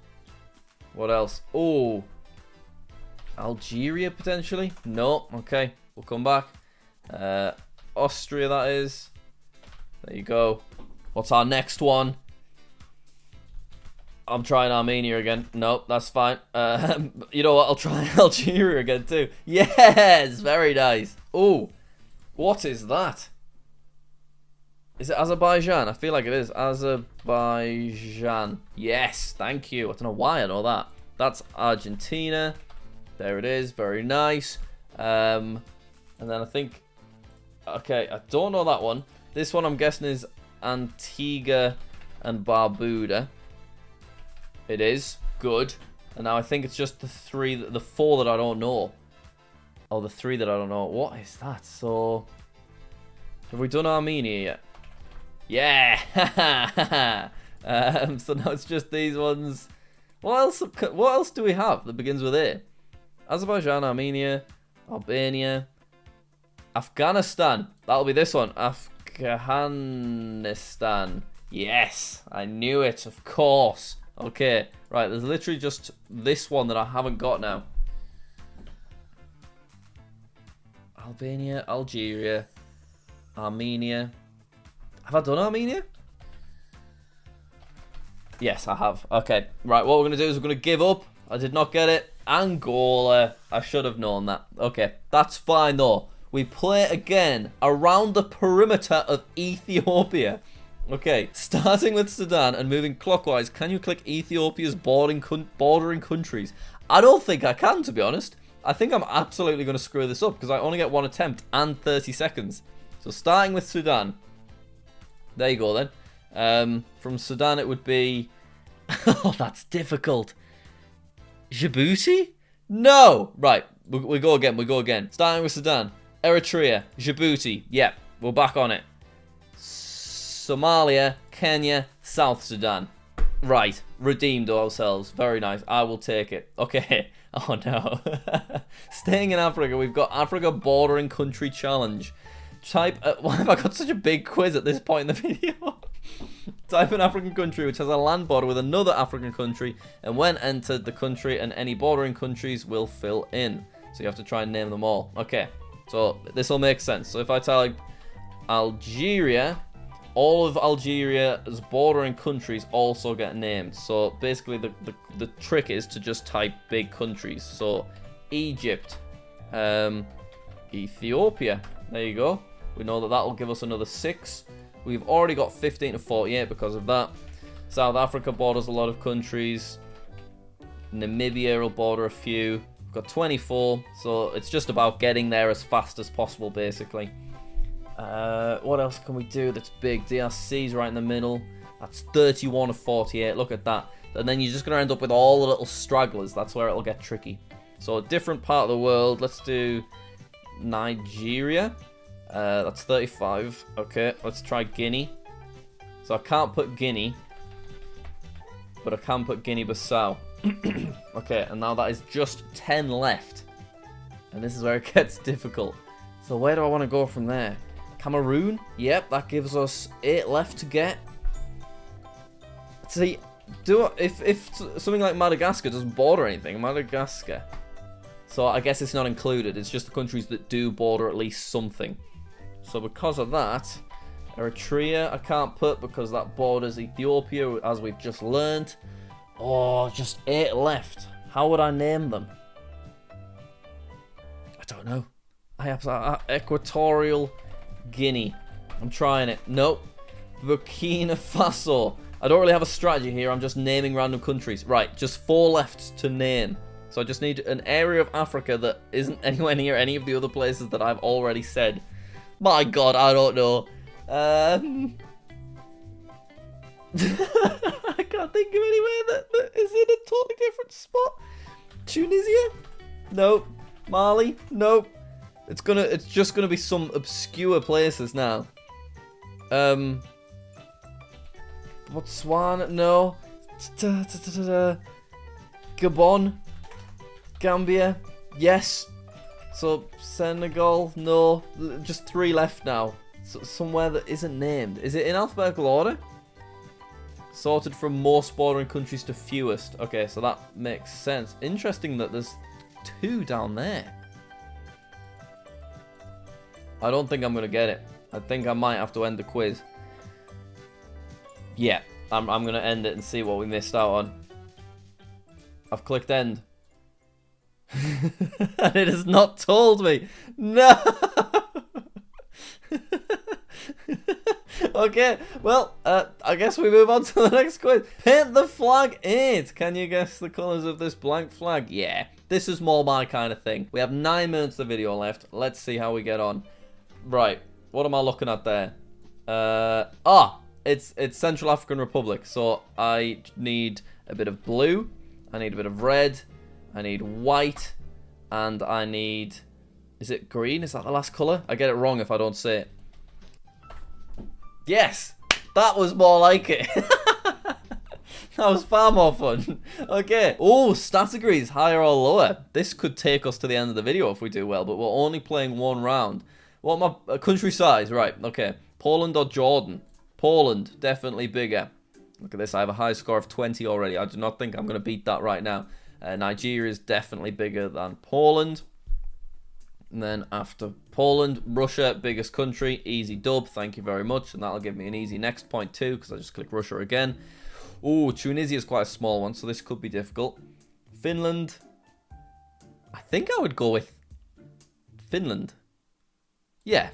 What else? Oh. Algeria, potentially? No. Okay, we'll come back. Austria, that is. There you go. What's our next one? I'm trying Armenia again. Nope, that's fine. You know what? I'll try Algeria again too. Yes, very nice. Oh, what is that? Is it Azerbaijan? I feel like it is. Azerbaijan. Yes, thank you. I don't know why I know that. That's Argentina. There it is. Very nice. And then I think... Okay, I don't know that one. This one I'm guessing is Antigua and Barbuda. It is. Good. And now I think it's just the four that I don't know. Oh, the three that I don't know. What is that? So... Have we done Armenia yet? Yeah! So now it's just these ones. What else do we have that begins with A? Azerbaijan, Armenia, Albania, Afghanistan. That'll be this one. Afghanistan. Yes, I knew it, of course. Okay, right, there's literally just this one that I haven't got now. Albania, Algeria, Armenia. Have I done Armenia? Yes, I have. Okay, right, what we're going to do is we're going to give up. I did not get it. Angola. I should have known that. Okay, that's fine though. We play again around the perimeter of Ethiopia. Okay, starting with Sudan and moving clockwise, can you click Ethiopia's bordering countries? I don't think I can, to be honest. I think I'm absolutely going to screw this up because I only get one attempt and 30 seconds. So starting with Sudan. There you go then. From Sudan it would be... Oh, that's difficult. Djibouti? No! Right, we go again. Starting with Sudan. Eritrea, Djibouti. Yep, we're back on it. Somalia, Kenya, South Sudan. Right, redeemed ourselves. Very nice. I will take it. Okay. Oh no. Staying in Africa, we've got Africa Bordering Country Challenge. Type... why have I got such a big quiz at this point in the video? Type an African country which has a land border with another African country, and when entered, the country and any bordering countries will fill in. So you have to try and name them all. Okay, so this will make sense. So if I type Algeria, all of Algeria's bordering countries also get named. So basically the trick is to just type big countries. So Egypt, Ethiopia, there you go. We know that will give us another 6. We've already got 15 to 48 because of that. South Africa borders a lot of countries. Namibia will border a few. We've got 24, so it's just about getting there as fast as possible, basically. What else can we do that's big? DRC's right in the middle. That's 31 of 48. Look at that. And then you're just going to end up with all the little stragglers. That's where it'll get tricky. So a different part of the world. Let's do Nigeria. That's 35. Okay, let's try Guinea. So I can't put Guinea, but I can put Guinea-Bissau. Okay, and now that is just 10 left. And this is where it gets difficult. So where do I want to go from there? Cameroon? Yep, that gives us 8 left to get. See, if something like Madagascar doesn't border anything, Madagascar. So I guess it's not included. It's just the countries that do border at least something. So because of that, Eritrea I can't put because that borders Ethiopia, as we've just learned. Oh, just 8 left. How would I name them? I don't know. I have Equatorial Guinea. I'm trying it. Nope. Burkina Faso. I don't really have a strategy here. I'm just naming random countries. Right, just 4 left to name. So I just need an area of Africa that isn't anywhere near any of the other places that I've already said. My god, I don't know. I can't think of anywhere that is in a totally different spot. Tunisia? Nope. Mali? Nope. It's just gonna be some obscure places now. Botswana, no. Gabon, Gambia, yes. So Senegal, no. Just 3 left now. So, somewhere that isn't named. Is it in alphabetical order? Sorted from most bordering countries to fewest. Okay, so that makes sense. Interesting that there's 2 down there. I don't think I'm gonna get it. I think I might have to end the quiz. Yeah, I'm gonna end it and see what we missed out on. I've clicked end. And it has not told me. No! Okay, well, I guess we move on to the next quiz. Paint the flag 8. Can you guess the colours of this blank flag? Yeah, this is more my kind of thing. We have 9 minutes of video left. Let's see how we get on. Right, what am I looking at there? It's Central African Republic. So I need a bit of blue. I need a bit of red. I need white. And I need... Is it green? Is that the last colour? I get it wrong if I don't say it. Yes! That was more like it. That was far more fun. Okay. Oh, stat agrees, higher or lower. This could take us to the end of the video if we do well, but we're only playing 1 round. What my country size? Right, okay. Poland or Jordan? Poland, definitely bigger. Look at this, I have a high score of 20 already. I do not think I'm going to beat that right now. Nigeria is definitely bigger than Poland. And then after Poland, Russia, biggest country, easy dub, thank you very much. And that'll give me an easy next point too, because I just click Russia again. Ooh, Tunisia is quite a small one, so this could be difficult. Finland, I think I would go with Finland. Yeah,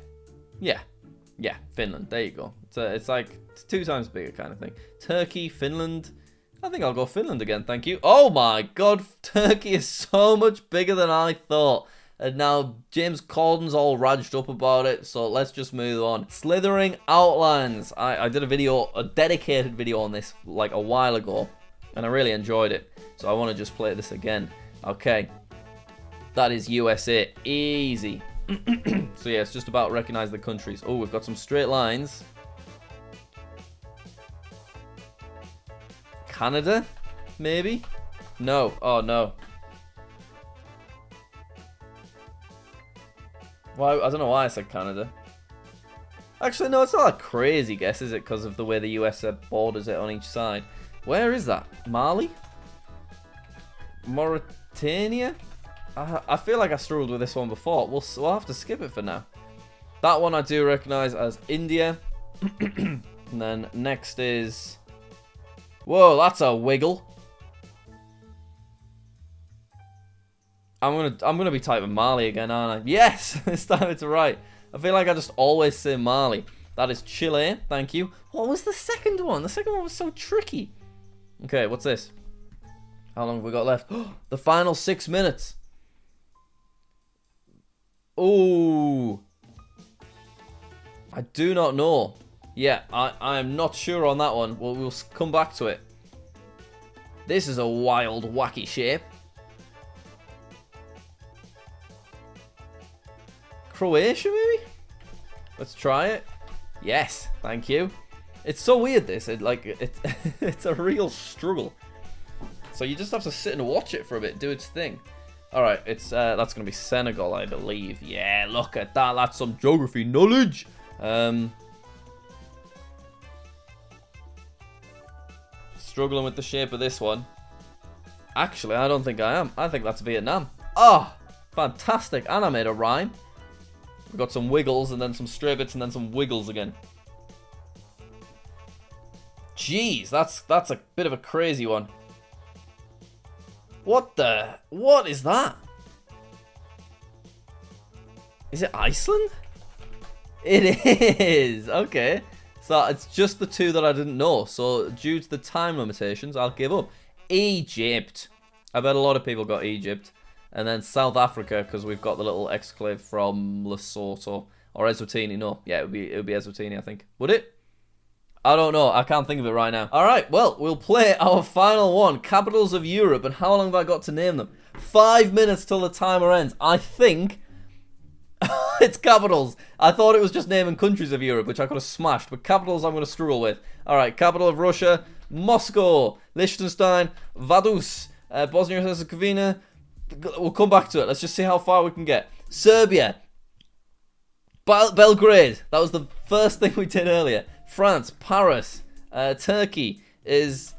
Finland, there you go. It's like, it's 2 times bigger kind of thing. Turkey, Finland, I think I'll go Finland again, thank you. Oh my god, Turkey is so much bigger than I thought. And now James Corden's all raged up about it, so let's just move on. Slithering Outlines. I did a dedicated video on this like a while ago, and I really enjoyed it. So I want to just play this again. Okay. That is USA. Easy. So yeah, it's just about recognize the countries. Oh, we've got some straight lines. Canada? Maybe? No. Oh, no. Well, I don't know why I said Canada. Actually, no, it's not a crazy guess, is it? Because of the way the US borders it on each side. Where is that? Mali? Mauritania? I feel like I struggled with this one before. We'll have to skip it for now. That one I do recognize as India. And then next is... Whoa, that's a wiggle. I'm gonna be typing Mali again, aren't I? Yes! This time it's right. I feel like I just always say Mali. That is Chile, thank you. What was the second one? The second one was so tricky. Okay, what's this? How long have we got left? The final 6 minutes. Ooh. I do not know. Yeah, I am not sure on that one. We'll come back to it. This is a wild, wacky shape. Croatia, maybe? Let's try it. Yes, thank you. It's so weird, this. It's a real struggle. So you just have to sit and watch it for a bit, do its thing. Alright, that's going to be Senegal, I believe. Yeah, look at that. That's some geography knowledge. Struggling with the shape of this one. Actually, I don't think I am. I think that's Vietnam. Oh, fantastic. And I made a rhyme. We've got some wiggles and then some straight bits and then some wiggles again. Jeez, that's a bit of a crazy one. What is that? Is it Iceland? It is. Okay. So it's just the 2 that I didn't know. So due to the time limitations, I'll give up. Egypt. I bet a lot of people got Egypt. And then South Africa, because we've got the little exclave from Lesotho. Or Eswatini, no. Yeah, it would be Eswatini, I think. Would it? I don't know. I can't think of it right now. Alright, well, we'll play our final one. Capitals of Europe. And how long have I got to name them? 5 minutes till the timer ends. I think... it's capitals. I thought it was just naming countries of Europe, which I could have smashed, but capitals I'm going to struggle with. Alright, capital of Russia, Moscow. Liechtenstein, Vaduz. Bosnia and Herzegovina. We'll come back to it. Let's just see how far we can get. Serbia. Belgrade. That was the first thing we did earlier. France, Paris. Turkey is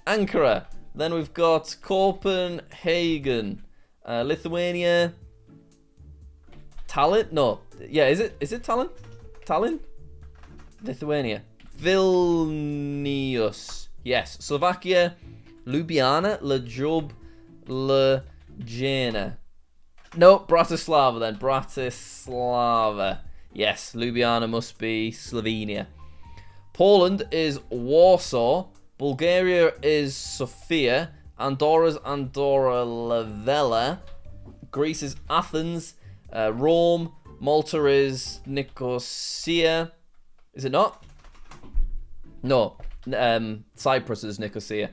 Ankara. Then we've got Copenhagen. Lithuania. Tallinn? No. Yeah, is it Tallinn? Tallinn? Lithuania. Vilnius. Yes. Slovakia. Ljubljana. Ljubljana. No, Bratislava then. Bratislava. Yes, Ljubljana must be Slovenia. Poland is Warsaw. Bulgaria is Sofia. Andorra's Andorra la Vella. Greece is Athens. Rome. Malta is Nicosia. Is it not? No. Cyprus is Nicosia.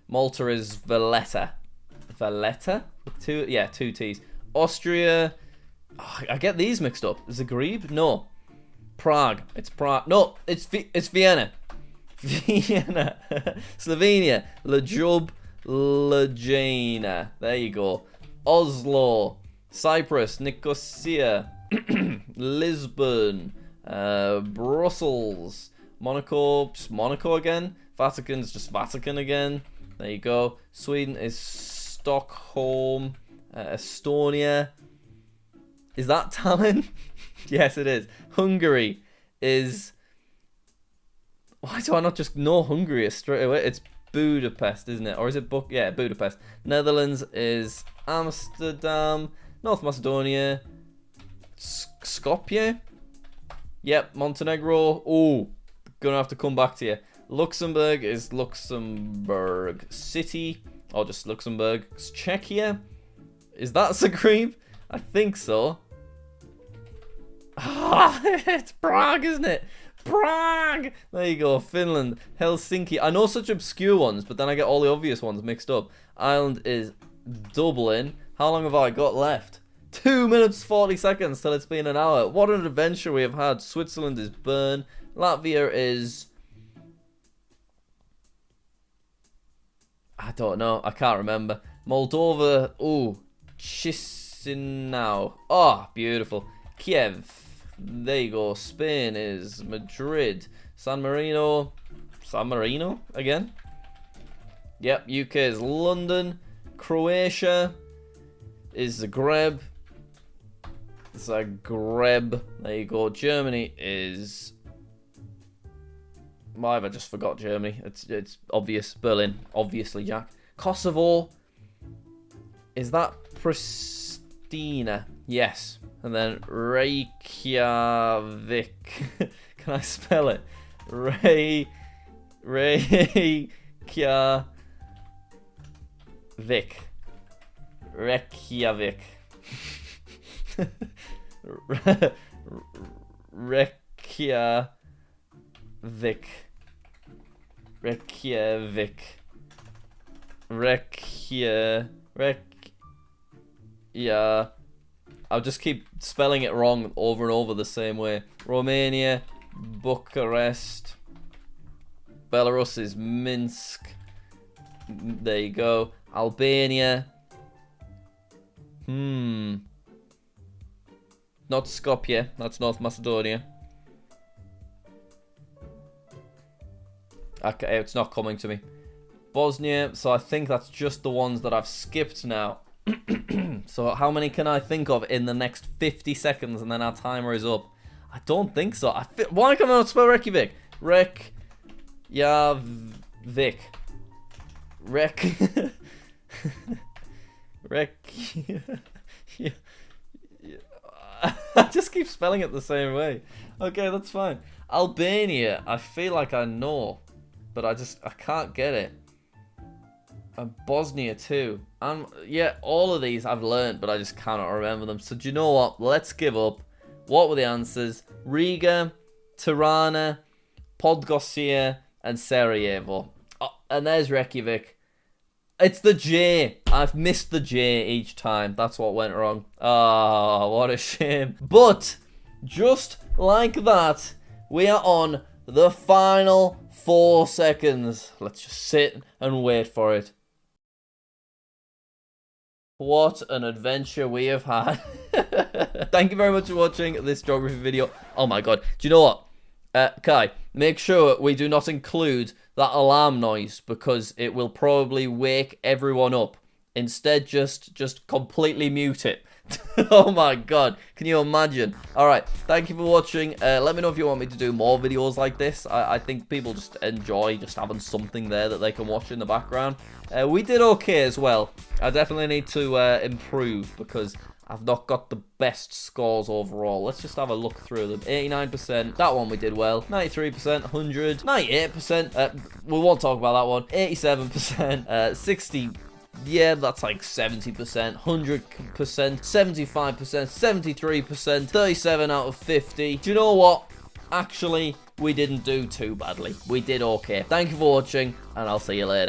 Malta is Valletta. Valletta? Two T's. Austria. Oh, I get these mixed up. Zagreb? No. Prague. It's Prague. No, it's Vienna. Vienna. Slovenia. Ljubljana. There you go. Oslo. Cyprus. Nicosia. Lisbon. Brussels. Monaco. Just Monaco again. Vatican's just Vatican again. There you go. Sweden is Stockholm. Estonia. Is that Tallinn? Yes, it is. Hungary is... Why do I not just know Hungary straight away? It's Budapest, isn't it? Or is it... Yeah, Budapest. Netherlands is Amsterdam. North Macedonia. Skopje? Yep, Montenegro. Oh, gonna have to come back to you. Luxembourg is Luxembourg City. Or just Luxembourg. Czechia. Is that Zagreb? I think so. Ah, it's Prague, isn't it? Prague! There you go. Finland. Helsinki. I know such obscure ones, but then I get all the obvious ones mixed up. Ireland is Dublin. How long have I got left? 2 minutes 40 seconds till it's been an hour. What an adventure we have had. Switzerland is Bern. Latvia is... I don't know. I can't remember. Moldova. Ooh. Chisinau. Oh, beautiful. Kiev. There you go. Spain is Madrid. San Marino. San Marino again? Yep. UK is London. Croatia is Zagreb. Zagreb. There you go. Germany is... Why have I just forgot Germany? It's obvious. Berlin. Obviously, Jack. Kosovo. Is that Pristina? Yes. And then Reykjavik. Can I spell it? Reykjavik. Reykjavik. Yeah. I'll just keep spelling it wrong over and over the same way. Romania, Bucharest. Belarus is Minsk. There you go. Albania. Not Skopje. That's North Macedonia. Okay, it's not coming to me. Bosnia. So I think that's just the ones that I've skipped now. So how many can I think of in the next 50 seconds and then our timer is up? I don't think so. Why can I not spell Reykjavik? Reykjavik. I just keep spelling it the same way. Okay, that's fine. Albania, I feel like I know, but I can't get it. And Bosnia too. And yeah, all of these I've learned, but I just cannot remember them. So do you know what? Let's give up. What were the answers? Riga, Tirana, Podgorica, and Sarajevo. Oh, and there's Reykjavik. It's the J. I've missed the J each time. That's what went wrong. Oh, what a shame. But just like that, we are on the final 4 seconds. Let's just sit and wait for it. What an adventure we have had. Thank you very much for watching this geography video. Oh my god. Do you know what? Kai, make sure we do not include that alarm noise because it will probably wake everyone up. Instead, just completely mute it. Oh my god, can you imagine? Alright, thank you for watching. Let me know if you want me to do more videos like this. I think people just enjoy just having something there that they can watch in the background. We did okay as well. I definitely need to improve because I've not got the best scores overall. Let's just have a look through them. 89%, that one we did well. 93%, 100, 98%, we won't talk about that one. 87%, 60. Yeah, that's like 70%, 100%, 75%, 73%, 37 out of 50. Do you know what? Actually, we didn't do too badly. We did okay. Thank you for watching, and I'll see you later.